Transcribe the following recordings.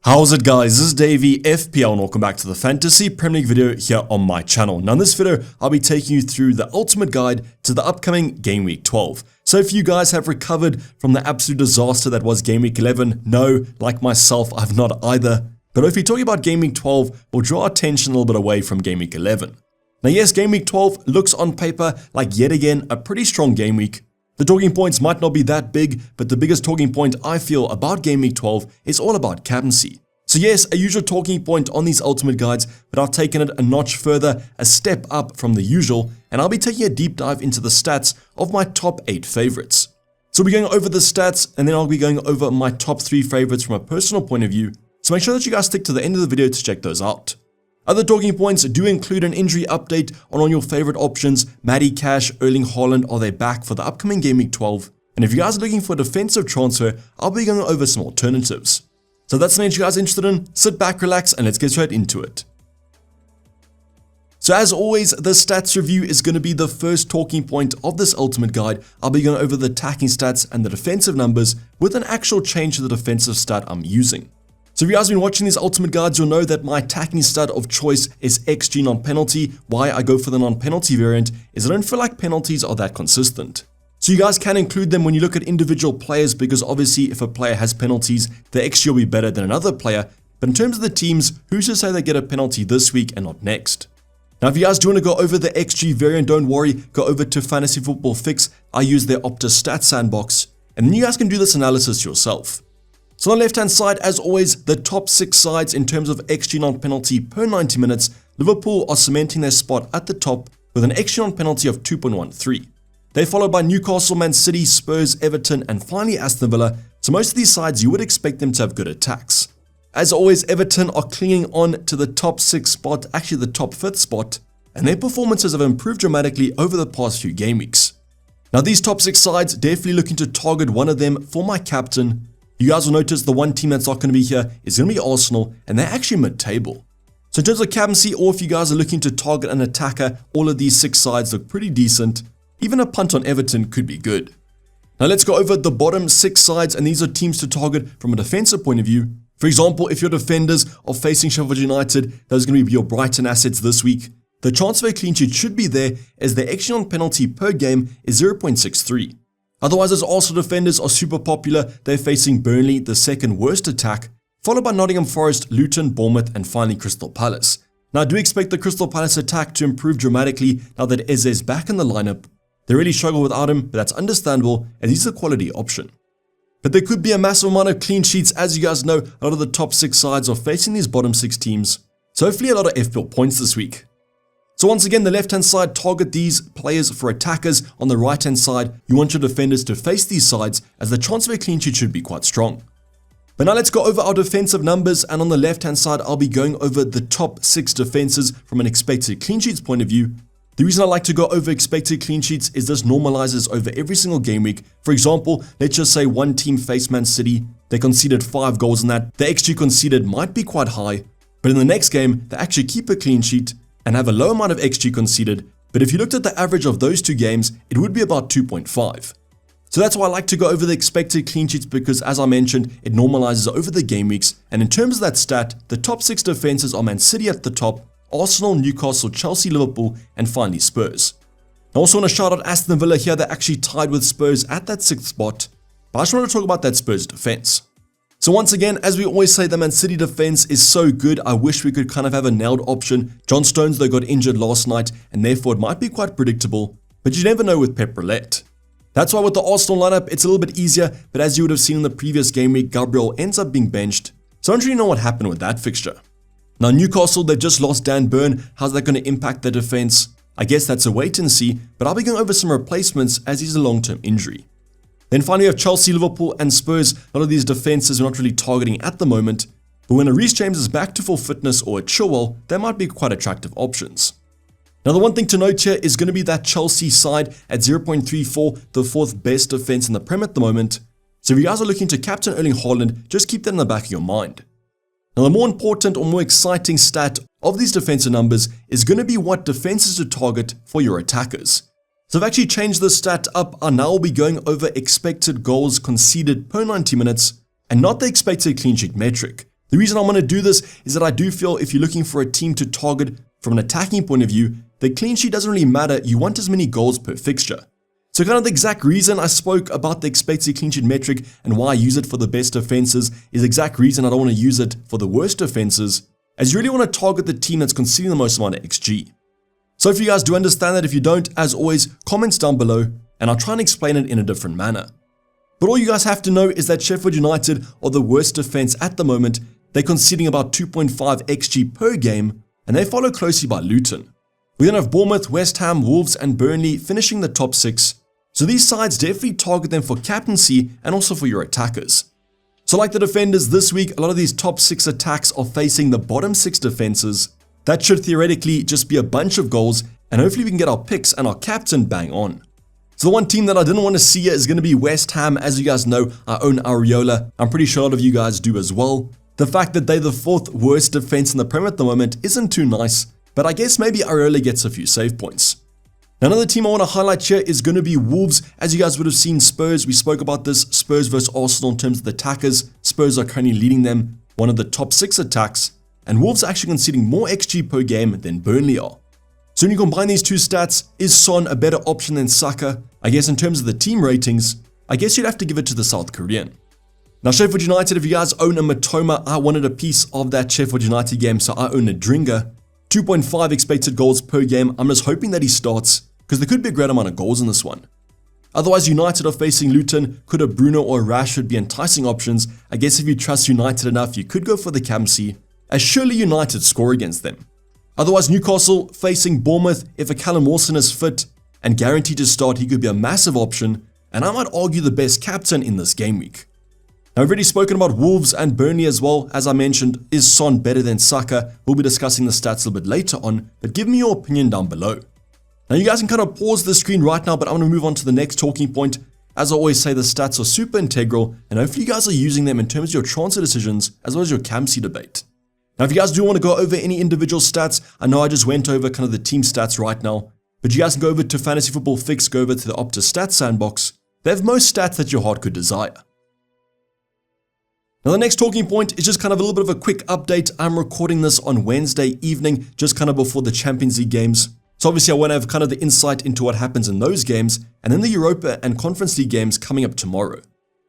How's it guys, this is Dayvy, FPL, and welcome back to the Fantasy Premier League video here on my channel. Now in this video, I'll be taking you through the ultimate guide to the upcoming Game Week 12. So if you guys have recovered from the absolute disaster that was Game Week 11, no, like myself, I've not either. But if you're talking about Game Week 12, we'll draw attention a little bit away from Game Week 11. Now yes, Game Week 12 looks on paper like yet again a pretty strong game week. The talking points might not be that big, but the biggest talking point I feel about Game Week 12 is all about captaincy. So yes, a usual talking point on these ultimate guides, but I've taken it a notch further, a step up from the usual, and I'll be taking a deep dive into the stats of my top 8 favorites. So we're going over the stats, and then I'll be going over my top 3 favorites from a personal point of view, so make sure that you guys stick to the end of the video to check those out. Other talking points do include an injury update on all your favorite options. Matty Cash, Erling Haaland, are they back for the upcoming Game Week 12? And if you guys are looking for a defensive transfer, I'll be going over some alternatives. So that's something you guys are interested in. Sit back, relax, and let's get straight into it. So as always, the stats review is going to be the first talking point of this ultimate guide. I'll be going over the attacking stats and the defensive numbers with an actual change to the defensive stat I'm using. So if you guys have been watching these ultimate guides, you'll know that my attacking stat of choice is XG non-penalty. Why I go for the non-penalty variant is I don't feel like penalties are that consistent. So you guys can include them when you look at individual players, because obviously if a player has penalties, the XG will be better than another player. But in terms of the teams, who's to say they get a penalty this week and not next? Now if you guys do want to go over the XG variant, don't worry, go over to Fantasy Football Fix. I use their Opta Stat Sandbox, and then you guys can do this analysis yourself. So on the left hand side, as always, the top 6 sides in terms of XG non-penalty per 90 minutes, Liverpool are cementing their spot at the top with an XG non-penalty of 2.13. They're followed by Newcastle, Man City, Spurs, Everton, and finally Aston Villa. So most of these sides you would expect them to have good attacks. As always, Everton are clinging on to the top 6 spot, actually the top 5th spot, and their performances have improved dramatically over the past few game weeks. Now these top 6 sides, definitely looking to target one of them for my captain. You guys will notice the one team that's not going to be here is going to be Arsenal, and they're actually mid-table. So in terms of captaincy, or if you guys are looking to target an attacker, all of these 6 sides look pretty decent. Even a punt on Everton could be good. Now let's go over the bottom 6 sides, and these are teams to target from a defensive point of view. For example, if your defenders are facing Sheffield United, those are going to be your Brighton assets this week. The chance for a clean sheet should be there, as their XG non-penalty per game is 0.63. Otherwise, as Arsenal defenders are super popular, they're facing Burnley, the second worst attack, followed by Nottingham Forest, Luton, Bournemouth, and finally Crystal Palace. Now I do expect the Crystal Palace attack to improve dramatically now that Eze is back in the lineup. They really struggle without him, but that's understandable as he's a quality option. But there could be a massive amount of clean sheets. As you guys know, a lot of the top 6 sides are facing these bottom 6 teams. So hopefully a lot of FPL points this week. So once again, the left hand side, target these players for attackers. On the right hand side, you want your defenders to face these sides, as the chance of a clean sheet should be quite strong. But now let's go over our defensive numbers, and on the left hand side, I'll be going over the top 6 defenses from an expected clean sheets point of view. The reason I like to go over expected clean sheets is this normalizes over every single game week. For example, let's just say one team faced Man City, they conceded 5 goals in that. The XG conceded might be quite high, but in the next game, they actually keep a clean sheet and have a low amount of XG conceded. But if you looked at the average of those 2 games, it would be about 2.5. So that's why I like to go over the expected clean sheets, because as I mentioned, it normalizes over the game weeks. And in terms of that stat, the top 6 defenses are Man City at the top, Arsenal, Newcastle, Chelsea, Liverpool, and finally Spurs. I also want to shout out Aston Villa here. They're actually tied with Spurs at that 6th spot. But I just want to talk about that Spurs defense. So once again, as we always say, the Man City defense is so good. I wish we could kind of have a nailed option. John Stones, though, got injured last night, and therefore it might be quite predictable. But you never know with Pep Roulette. That's why with the Arsenal lineup, it's a little bit easier. But as you would have seen in the previous game week, Gabriel ends up being benched. So I don't really know what happened with that fixture. Now Newcastle, they've just lost Dan Burn. How's that going to impact their defense? I guess that's a wait and see, but I'll be going over some replacements as he's a long-term injury. Then finally we have Chelsea, Liverpool, and Spurs. A lot of these defenses we're not really targeting at the moment, but when a Reece James is back to full fitness or a Chilwell, they might be quite attractive options. Now the one thing to note here is going to be that Chelsea side at 0.34, the 4th best defense in the Prem at the moment. So if you guys are looking to captain Erling Haaland, just keep that in the back of your mind. Now the more important or more exciting stat of these defensive numbers is going to be what defenses to target for your attackers. So I've actually changed this stat up. I now will be going over expected goals conceded per 90 minutes and not the expected clean sheet metric. The reason I'm going to do this is that I do feel if you're looking for a team to target from an attacking point of view, the clean sheet doesn't really matter. You want as many goals per fixture. So kind of the exact reason I spoke about the expected clean sheet metric and why I use it for the best defenses is the exact reason I don't want to use it for the worst defenses, as you really want to target the team that's conceding the most amount of XG. So if you guys do understand that, if you don't, as always, comments down below and I'll try and explain it in a different manner. But all you guys have to know is that Sheffield United are the worst defense at the moment. They're conceding about 2.5 XG per game, and they follow closely by Luton. We then have Bournemouth, West Ham, Wolves and Burnley finishing the top 6. So these sides definitely target them for captaincy and also for your attackers. So like the defenders this week, a lot of these top 6 attacks are facing the bottom 6 defenses. That should theoretically just be a bunch of goals, and hopefully we can get our picks and our captain bang on. So the one team that I didn't want to see here is going to be West Ham. As you guys know, I own Areola. I'm pretty sure a lot of you guys do as well. The fact that they're the 4th worst defense in the Premier at the moment isn't too nice, but I guess maybe Areola gets a few save points. Now, another team I want to highlight here is going to be Wolves. As you guys would have seen, Spurs, we spoke about this, Spurs versus Arsenal in terms of the attackers. Spurs are currently leading them, one of the top 6 attacks, and Wolves are actually conceding more XG per game than Burnley are. So when you combine these two stats, is Son a better option than Saka? I guess in terms of the team ratings, I guess you'd have to give it to the South Korean. Now Sheffield United, if you guys own a Matoma, I wanted a piece of that Sheffield United game, so I own a Dringa. 2.5 expected goals per game. I'm just hoping that he starts, because there could be a great amount of goals in this one. Otherwise, United are facing Luton. Could a Bruno or a Rashford be enticing options? I guess if you trust United enough, you could go for the Captaincy, as surely United score against them. Otherwise, Newcastle facing Bournemouth. If a Callum Wilson is fit and guaranteed to start, he could be a massive option, and I might argue the best captain in this game week. Now, I've already spoken about Wolves and Burnley as well. As I mentioned, is Son better than Saka? We'll be discussing the stats a little bit later on, but give me your opinion down below. Now, you guys can kind of pause the screen right now, but I'm going to move on to the next talking point. As I always say, the stats are super integral, and hopefully you guys are using them in terms of your transfer decisions, as well as your captaincy debate. Now, if you guys do want to go over any individual stats, I know I just went over kind of the team stats right now, but you guys can go over to Fantasy Football Fix, go over to the Opta Stats Sandbox. They have most stats that your heart could desire. Now, the next talking point is just kind of a little bit of a quick update. I'm recording this on Wednesday evening, just kind of before the Champions League games. So obviously I want to have kind of the insight into what happens in those games, and then the Europa and Conference League games coming up tomorrow.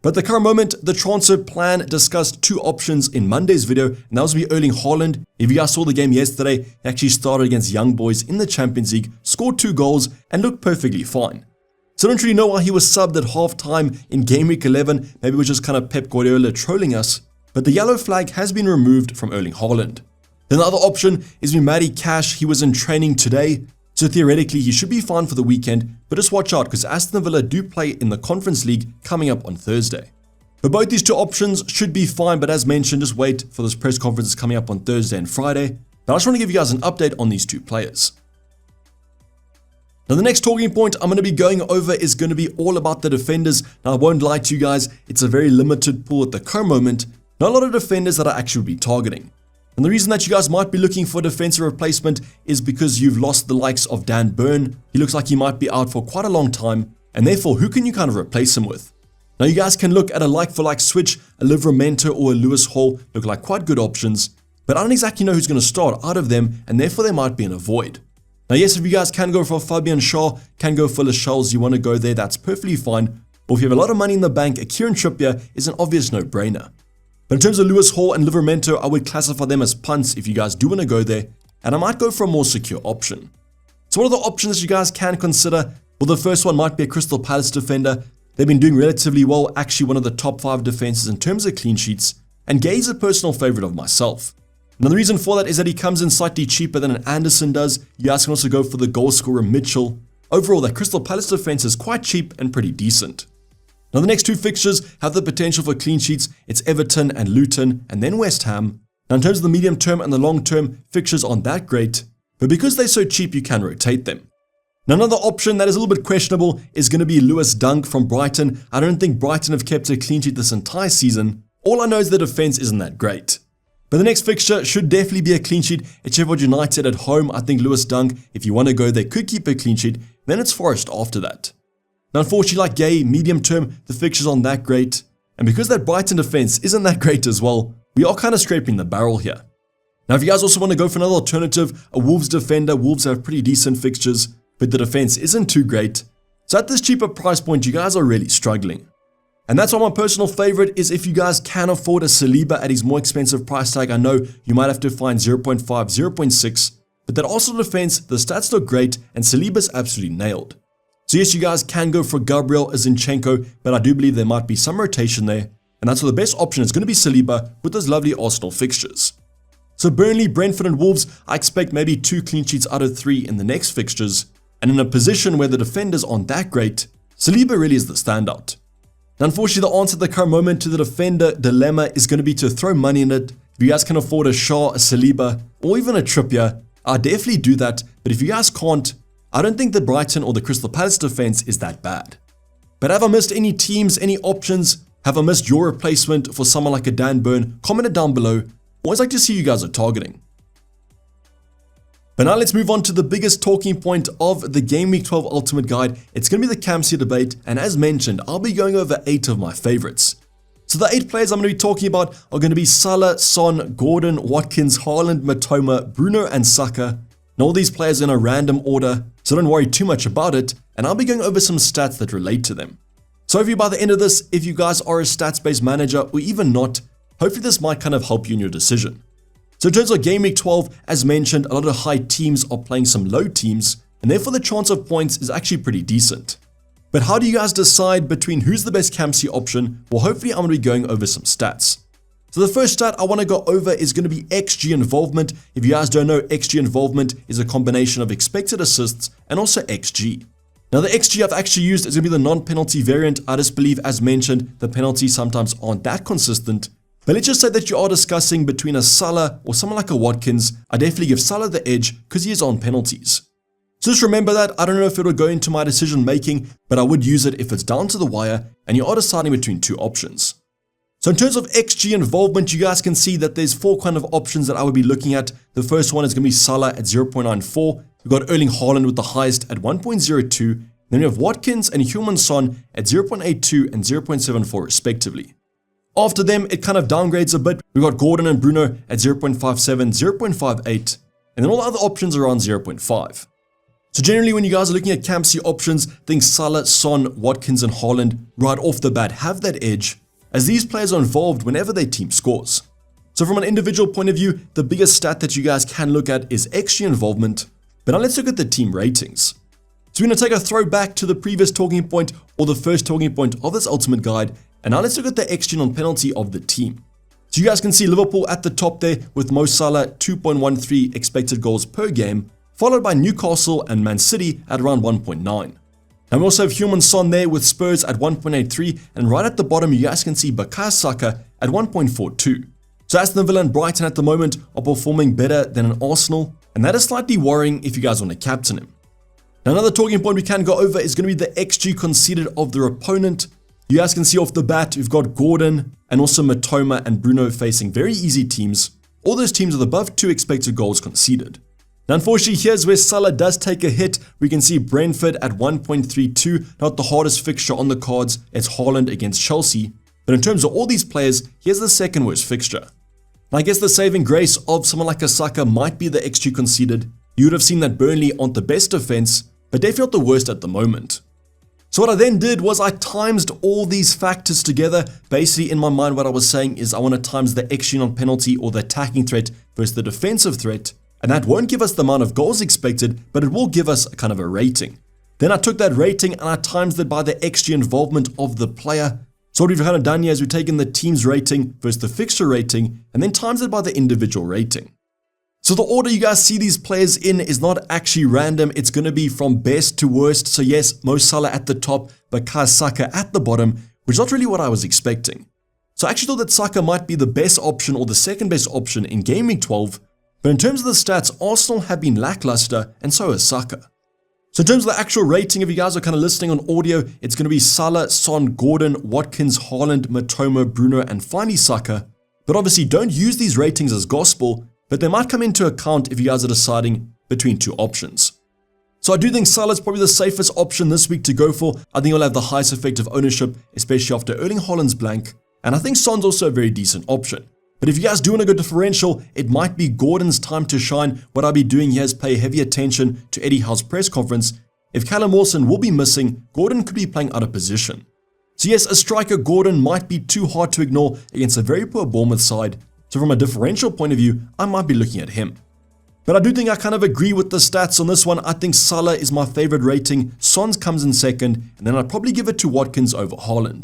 But at the current moment, the transfer plan discussed 2 options in Monday's video, and that was to be Erling Haaland. If you guys saw the game yesterday, he actually started against Young Boys in the Champions League, scored 2 goals, and looked perfectly fine. So I don't really know why he was subbed at halftime in game week 11. Maybe it was just kind of Pep Guardiola trolling us, but the yellow flag has been removed from Erling Haaland. Then the other option is Matty Cash. He was in training today, so theoretically he should be fine for the weekend, but just watch out because Aston Villa do play in the Conference League coming up on Thursday. But both these 2 options should be fine, but as mentioned, just wait for those press conferences coming up on Thursday and Friday. But I just want to give you guys an update on these 2 players. Now the next talking point I'm going to be going over is going to be all about the defenders. Now I won't lie to you guys, it's a very limited pool at the current moment. Not a lot of defenders that I actually will be targeting. And the reason that you guys might be looking for a defensive replacement is because you've lost the likes of Dan Burn. He looks like he might be out for quite a long time, and therefore who can you kind of replace him with? Now you guys can look at a like-for-like switch. A Livramento or a Lewis Hall look like quite good options, but I don't exactly know who's going to start out of them, and therefore they might be in a void. Now yes, if you guys can go for Fabian Schär, can go for Lascelles, you want to go there, that's perfectly fine. Or if you have a lot of money in the bank, a Kieran Trippier is an obvious no-brainer. But in terms of Lewis Hall and Livramento, I would classify them as punts if you guys do want to go there, and I might go for a more secure option. So what are the options that you guys can consider? Well, the first one might be a Crystal Palace defender. They've been doing relatively well, actually one of the top 5 defenses in terms of clean sheets, and Gay is a personal favorite of myself. Now the reason for that is that he comes in slightly cheaper than an Anderson does. You guys can also go for the goal scorer Mitchell. Overall, that Crystal Palace defense is quite cheap and pretty decent. Now the next 2 fixtures have the potential for clean sheets. It's Everton and Luton, and then West Ham. Now in terms of the medium term and the long term, fixtures aren't that great, but because they're so cheap, you can rotate them. Now another option that is a little bit questionable is going to be Lewis Dunk from Brighton. I don't think Brighton have kept a clean sheet this entire season. All I know is the defense isn't that great. But the next fixture should definitely be a clean sheet at Sheffield United at home. I think Lewis Dunk, if you want to go, they could keep a clean sheet. then it's Forest after that. Now unfortunately, like Gay, medium term, the fixtures aren't that great, and because that Brighton defense isn't that great as well, we are kind of scraping the barrel here. Now if you guys also want to go for another alternative, a Wolves defender, Wolves have pretty decent fixtures, but the defense isn't too great. So at this cheaper price point, you guys are really struggling. And that's why my personal favorite is if you guys can afford a Saliba at his more expensive price tag. I know you might have to find 0.5, 0.6, but that Arsenal defense, the stats look great, and Saliba's absolutely nailed. So yes, you guys can go for Gabriel or Zinchenko, but I do believe there might be some rotation there, and that's why the best option is going to be Saliba with those lovely Arsenal fixtures. So Burnley, Brentford and Wolves, I expect maybe 2 clean sheets out of 3 in the next fixtures, and in a position where the defenders aren't that great, Saliba really is the standout. Now unfortunately, the answer at the current moment to the defender dilemma is going to be to throw money in it. If you guys can afford a Shaw, a Saliba, or even a Trippier, I'll definitely do that, but if you guys can't, I don't think the Brighton or the Crystal Palace defense is that bad. But have I missed any teams, any options? Have I missed your replacement for someone like a Dan Burn? Comment it down below. Always like to see you guys are targeting. But now let's move on to the biggest talking point of the Game Week 12 Ultimate Guide. It's going to be the Captaincy debate, and as mentioned, I'll be going over 8 of my favorites. So the 8 players I'm going to be talking about are going to be Salah, Son, Gordon, Watkins, Haaland, Matoma, Bruno and Saka. And all these players in a random order, so don't worry too much about it, and I'll be going over some stats that relate to them. So hopefully by the end of this, if you guys are a stats-based manager or even not, hopefully this might kind of help you in your decision. So in terms of Game Week 12, as mentioned, a lot of high teams are playing some low teams, and therefore the chance of points is actually pretty decent. But how do you guys decide between who's the best captaincy option? Well, hopefully I'm going to be going over some stats. So the first stat I want to go over is going to be XG involvement. If you guys don't know, XG involvement is a combination of expected assists and also XG. Now the XG I've actually used is going to be the non-penalty variant. I just believe, as mentioned, the penalties sometimes aren't that consistent. But let's just say that you are discussing between a Salah or someone like a Watkins. I definitely give Salah the edge because he is on penalties. So just remember that. I don't know if it'll go into my decision making, but I would use it if it's down to the wire and you are deciding between 2 options. So in terms of XG involvement, you guys can see that there's 4 kind of options that I would be looking at. The first one is going to be Salah at 0.94. We've got Erling Haaland with the highest at 1.02. Then we have Watkins and Heung-min Son at 0.82 and 0.74 respectively. After them, it kind of downgrades a bit. We've got Gordon and Bruno at 0.57, 0.58, and then all the other options are around 0.5. So generally, when you guys are looking at captaincy options, think Salah, Son, Watkins, and Haaland right off the bat have that edge, as these players are involved whenever their team scores. So from an individual point of view, the biggest stat that you guys can look at is XG involvement, but now let's look at the team ratings. So we're going to take a throwback to the previous talking point or the first talking point of this ultimate guide, and now let's look at the XG on penalty of the team. So you guys can see Liverpool at the top there with Mo Salah 2.13 expected goals per game, followed by Newcastle and Man City at around 1.9. And we also have Heung-min Son there with Spurs at 1.83, and right at the bottom you guys can see Bukayo Saka at 1.42. So Aston Villa and Brighton at the moment are performing better than an Arsenal, and that is slightly worrying if you guys want to captain him. Now another talking point we can go over is going to be the XG conceded of their opponent. You guys can see off the bat, we've got Gordon and also Matoma and Bruno facing very easy teams. All those teams with above 2 expected goals conceded. Now unfortunately, here's where Salah does take a hit. We can see Brentford at 1.32, not the hardest fixture on the cards. It's Haaland against Chelsea. But in terms of all these players, here's the second worst fixture. Now I guess the saving grace of someone like a Saka might be the XG conceded. You would have seen that Burnley aren't the best defense, but definitely not the worst at the moment. So what I then did was I times all these factors together. Basically in my mind what I was saying is I want to times the XG on penalty or the attacking threat versus the defensive threat, and that won't give us the amount of goals expected, but it will give us a kind of a rating. Then I took that rating and I times it by the XG involvement of the player. So what we've kind of done here is we've taken the team's rating versus the fixture rating and then times it by the individual rating. So the order you guys see these players in is not actually random. It's going to be from best to worst. So yes, Mo Salah at the top, Bukayo Saka at the bottom, which is not really what I was expecting. So I actually thought that Saka might be the best option or the second best option in Game Week 12. But in terms of the stats, Arsenal have been lackluster and so has Saka. So in terms of the actual rating, if you guys are kind of listening on audio, it's going to be Salah, Son, Gordon, Watkins, Haaland, Matoma, Bruno, and finally Saka. But obviously don't use these ratings as gospel, but they might come into account if you guys are deciding between 2 options. So I do think Salah is probably the safest option this week to go for. I think he'll have the highest effective ownership, especially after Erling Haaland's blank. And I think Son's also a very decent option. But if you guys do want to go differential, it might be Gordon's time to shine. What I'll be doing here is pay heavy attention to Eddie Howe's press conference. If Callum Wilson will be missing, Gordon could be playing out of position. So yes, a striker Gordon might be too hard to ignore against a very poor Bournemouth side. So from a differential point of view, I might be looking at him. But I do think I kind of agree with the stats on this one. I think Salah is my favorite rating, Son's comes in second, and then I'd probably give it to Watkins over Haaland.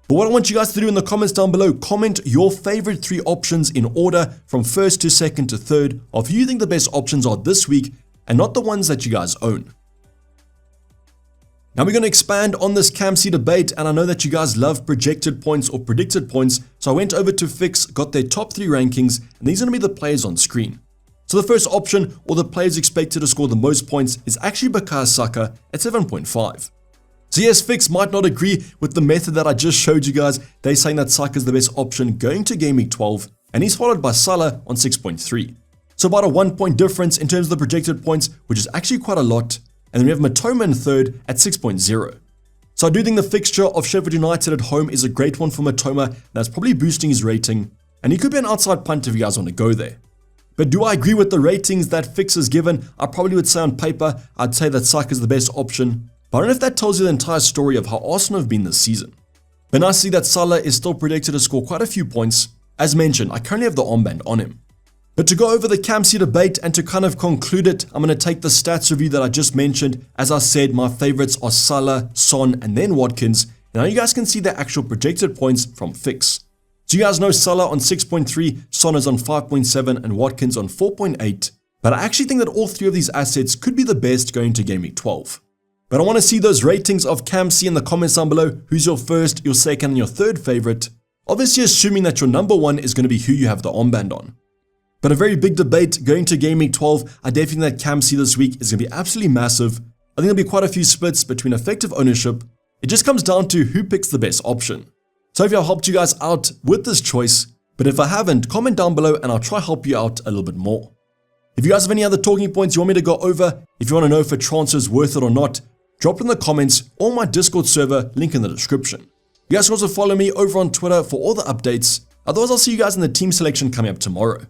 But what I want you guys to do in the comments down below, comment your favorite 3 options in order from first to second to third of who you think the best options are this week and not the ones that you guys own. Now we're going to expand on this Captaincy debate, and I know that you guys love projected points or predicted points, so I went over to Fix, got their top 3 rankings, and these are going to be the players on screen. So the first option, or the players expected to score the most points, is actually Bukayo Saka at 7.5. So yes, Fix might not agree with the method that I just showed you guys. They're saying that Saka is the best option going to Game Week 12, and he's followed by Salah on 6.3. So about a 1 point difference in terms of the projected points, which is actually quite a lot. And then we have Matoma in third at 6.0. So I do think the fixture of Sheffield United at home is a great one for Matoma. That's probably boosting his rating, and he could be an outside punt if you guys want to go there. But do I agree with the ratings that Fix has given? I probably would say on paper, I'd say that Saka is the best option. But I don't know if that tells you the entire story of how Arsenal have been this season. But I see that Salah is still predicted to score quite a few points. As mentioned, I currently have the armband on him. But to go over the Captaincy debate and to kind of conclude it, I'm going to take the stats review that I just mentioned. As I said, my favorites are Salah, Son, and then Watkins. Now you guys can see the actual projected points from Fix. So you guys know Salah on 6.3, Son is on 5.7, and Watkins on 4.8. But I actually think that all 3 of these assets could be the best going to Game Week 12. But I want to see those ratings of Captaincy in the comments down below. Who's your first, your second, and your third favorite? Obviously assuming that your number 1 is going to be who you have the armband on. But a very big debate going to Game Week 12. I definitely think that Captaincy this week is going to be absolutely massive. I think there'll be quite a few splits between effective ownership. It just comes down to who picks the best option. So hopefully I've helped you guys out with this choice. But if I haven't, comment down below and I'll try to help you out a little bit more. If you guys have any other talking points you want me to go over, if you want to know if a transfer is worth it or not, drop it in the comments or my Discord server, link in the description. You guys can also follow me over on Twitter for all the updates. Otherwise, I'll see you guys in the team selection coming up tomorrow.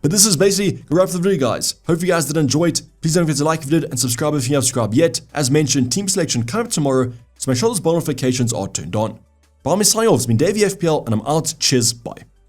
But this is basically a wrap for the video, guys. Hope you guys did enjoy it. Please don't forget to like if you did and subscribe if you haven't subscribed yet. As mentioned, team selection coming up tomorrow, so make sure those bell notifications are turned on. But I'm signing off. It's been Dayvy FPL, and I'm out. Cheers, bye.